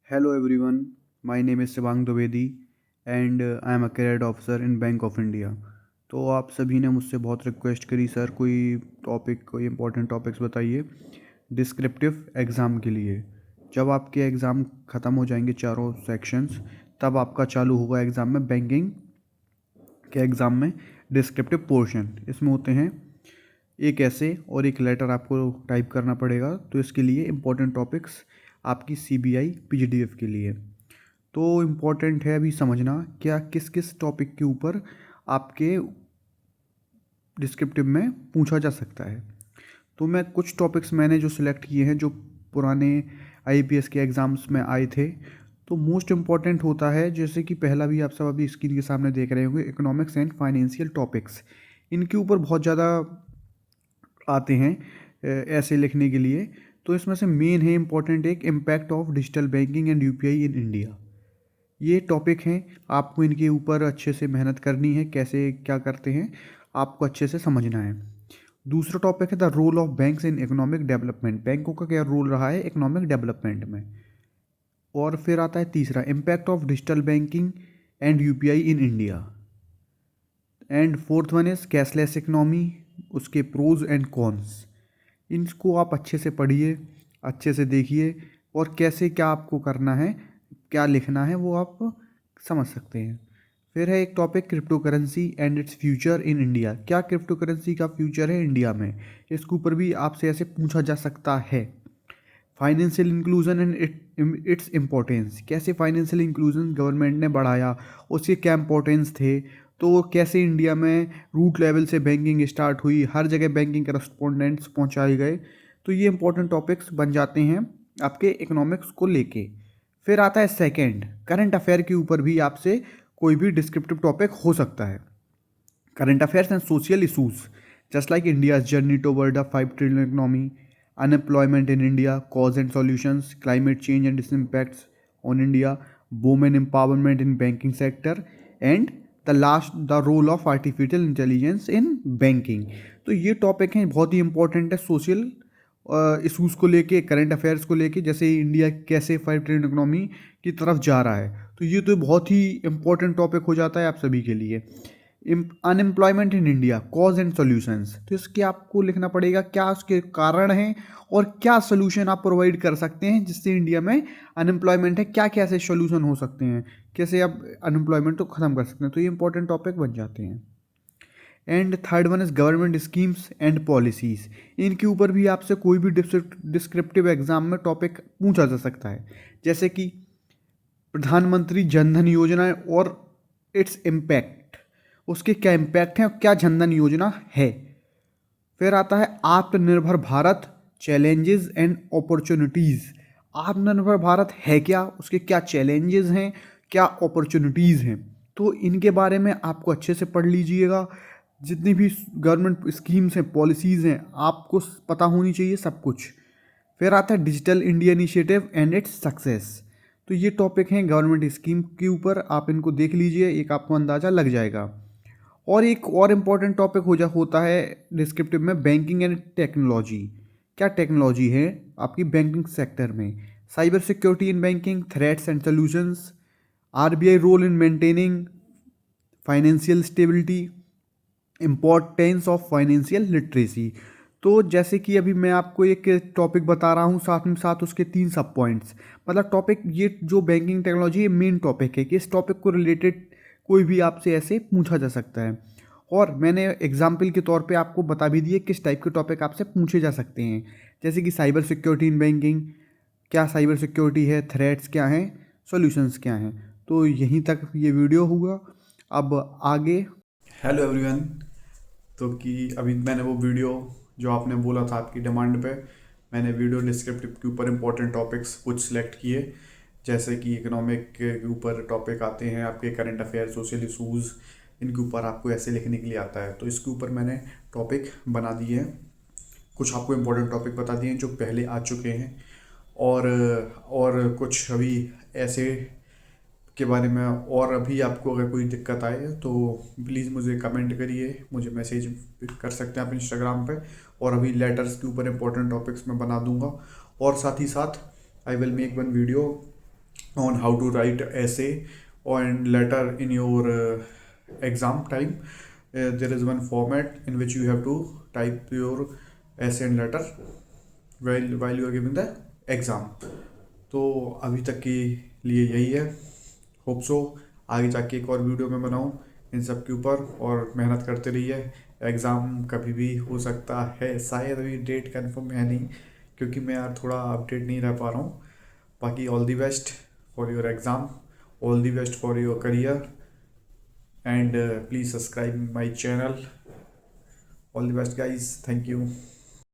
Hello everyone, my name is Shivang Dwivedi and I am a career officer in bank of India. तो आप सभी ने मुझसे बहुत रिक्वेस्ट करी सर कोई इंपॉर्टेंट टॉपिक्स बताइए डिस्क्रिप्टिव एग्ज़ाम के लिए। जब आपके एग्ज़ाम ख़त्म हो जाएंगे चारों सेक्शंस, तब आपका चालू होगा एग्ज़ाम में बैंकिंग के एग्ज़ाम में डिस्क्रिप्टिव पोर्शन। इसमें होते हैं एक ऐसे और एक लेटर आपको टाइप करना पड़ेगा। तो इसके लिए इम्पोर्टेंट टॉपिक्स आपकी सीबीआई पीजीडीएफ के लिए तो इम्पॉर्टेंट है अभी समझना क्या किस किस टॉपिक के ऊपर आपके डिस्क्रिप्टिव में पूछा जा सकता है। तो मैं कुछ टॉपिक्स मैंने जो सिलेक्ट किए हैं जो पुराने आईपीएस के एग्ज़ाम्स में आए थे। तो मोस्ट इम्पॉर्टेंट होता है, जैसे कि पहला भी आप सब अभी स्क्रीन के सामने देख रहे होंगे, इकोनॉमिक्स एंड फाइनेंशियल टॉपिक्स। इनके ऊपर बहुत ज़्यादा आते हैं ऐसे लिखने के लिए। तो इसमें से मेन है इम्पॉर्टेंट एक impact of digital banking and UPI in India. ये टॉपिक हैं, आपको इनके ऊपर अच्छे से मेहनत करनी है, कैसे क्या करते हैं आपको अच्छे से समझना है। दूसरा टॉपिक है the role of banks in economic development, बैंकों का क्या रोल रहा है इकोनॉमिक डेवलपमेंट में। और फिर आता है तीसरा impact of digital banking and UPI in India. And fourth one is cashless economy, उसके प्रोज एंड कॉन्स। इनको आप अच्छे से पढ़िए, अच्छे से देखिए और कैसे क्या आपको करना है, क्या लिखना है वो आप समझ सकते हैं। फिर है एक topic crypto currency and its future in India. क्या क्रिप्टो करेंसी का फ्यूचर है इंडिया में, इसके ऊपर भी आपसे ऐसे पूछा जा सकता है। Financial inclusion and its importance, कैसे फाइनेंशियल इंक्लूजन गवर्नमेंट ने बढ़ाया, उसके क्या इंपॉर्टेंस थे। तो कैसे इंडिया में रूट लेवल से बैंकिंग स्टार्ट हुई, हर जगह बैंकिंग करस्पॉन्डेंट्स पहुंचाए गए। तो ये इंपॉर्टेंट टॉपिक्स बन जाते हैं आपके इकोनॉमिक्स को लेके। फिर आता है सेकंड, करंट अफेयर के ऊपर भी आपसे कोई भी डिस्क्रिप्टिव टॉपिक हो सकता है। Current affairs and social issues just like India's journey toward a 5 trillion economy, unemployment in India, cause and solutions, climate change and its impacts on India, women empowerment in banking sector, and the role of artificial intelligence in banking। तो ये topic हैं, बहुत ही important है social issues को लेके, current affairs को लेके, जैसे इंडिया कैसे 5 ट्रिलियन इकोनॉमी की तरफ जा रहा है। तो ये तो बहुत ही इंपॉर्टेंट टॉपिक हो जाता है आप सभी के लिए। Unemployment in India, cause and solutions, तो इसके आपको लिखना पड़ेगा क्या उसके कारण हैं और क्या सोल्यूशन आप प्रोवाइड कर सकते हैं जिससे इंडिया में अनएम्प्लॉयमेंट है, क्या क्या ऐसे सोल्यूशन हो सकते हैं, कैसे आप अनएम्प्लॉयमेंट को ख़त्म कर सकते हैं। तो ये इंपॉर्टेंट टॉपिक बन जाते हैं। And third one is government schemes and policies. इनके ऊपर भी आपसे कोई भी डिस्क्रिप्टिव एग्जाम में टॉपिक पूछा जा सकता है, जैसे कि प्रधानमंत्री जन धन योजना और इट्स इम्पैक्ट, उसके क्या इम्पैक्ट हैं और क्या जन धन योजना है। फिर आता है आत्मनिर्भर भारत, चैलेंजेस एंड अपॉर्चुनिटीज़। आत्मनिर्भर भारत है क्या, उसके क्या चैलेंजेस हैं, क्या अपॉर्चुनिटीज़ हैं। तो इनके बारे में आपको अच्छे से पढ़ लीजिएगा। जितनी भी गवर्नमेंट स्कीम्स हैं, पॉलिसीज़ हैं, आपको पता होनी चाहिए सब कुछ। फिर आता है digital India initiative and its success. तो ये टॉपिक हैं गवर्नमेंट स्कीम के ऊपर, आप इनको देख लीजिए, एक आपको अंदाज़ा लग जाएगा। और एक और इम्पॉर्टेंट टॉपिक होता है डिस्क्रिप्टिव में, बैंकिंग एंड टेक्नोलॉजी। क्या टेक्नोलॉजी है आपकी बैंकिंग सेक्टर में, cyber security in banking, threats and solutions, RBI role in maintaining financial stability, importance of financial literacy. तो जैसे कि अभी मैं आपको एक टॉपिक बता रहा हूँ, साथ में साथ उसके 3 सब पॉइंट्स, मतलब टॉपिक, ये जो बैंकिंग टेक्नोलॉजी ये मेन टॉपिक है कि इस टॉपिक को रिलेटेड कोई भी आपसे ऐसे पूछा जा सकता है। और मैंने एग्जाम्पल के तौर पे आपको बता भी दिए किस टाइप के टॉपिक आपसे पूछे जा सकते हैं, जैसे कि साइबर सिक्योरिटी इन बैंकिंग, क्या साइबर सिक्योरिटी है, थ्रेट्स क्या हैं, सॉल्यूशंस क्या हैं। तो यहीं तक ये वीडियो हुआ, अब आगे। Hello everyone. तो कि अभी मैंने वो वीडियो जो आपने बोला था आपकी डिमांड पे, मैंने वीडियो डिस्क्रिप्टिव के ऊपर इंपॉर्टेंट टॉपिक्स कुछ सिलेक्ट किए, जैसे कि इकोनॉमिक के ऊपर टॉपिक आते हैं आपके, करंट अफेयर, सोशल इशूज़, इनके ऊपर आपको ऐसे लिखने के लिए आता है। तो इसके ऊपर मैंने टॉपिक बना दिए हैं, कुछ आपको इम्पोर्टेंट टॉपिक बता दिए हैं जो पहले आ चुके हैं, और कुछ अभी ऐसे के बारे में। और अभी आपको अगर कोई दिक्कत आए तो प्लीज़ मुझे कमेंट करिए, मुझे मैसेज कर सकते हैं आप इंस्टाग्राम पे। और अभी लेटर्स के ऊपर इंपॉर्टेंट टॉपिक्स मैं बना दूंगा, और साथ ही साथ I will make one video on how to write essay and letter in your exam time. There is one format in which you have to type your essay and letter while you are giving the exam. तो अभी तक के लिए यही है. Hope so आगे जाके एक और वीडियो में बनाऊँ इन सब के ऊपर, और मेहनत करते रहिए. एग्ज़ाम कभी भी हो सकता है, शायद अभी डेट कंफर्म है नहीं, क्योंकि मैं यार थोड़ा अपडेट नहीं रह पा रहा हूँ. बाकी all the best for your exam, all the best for your career, and please subscribe my channel. All the best guys, thank you.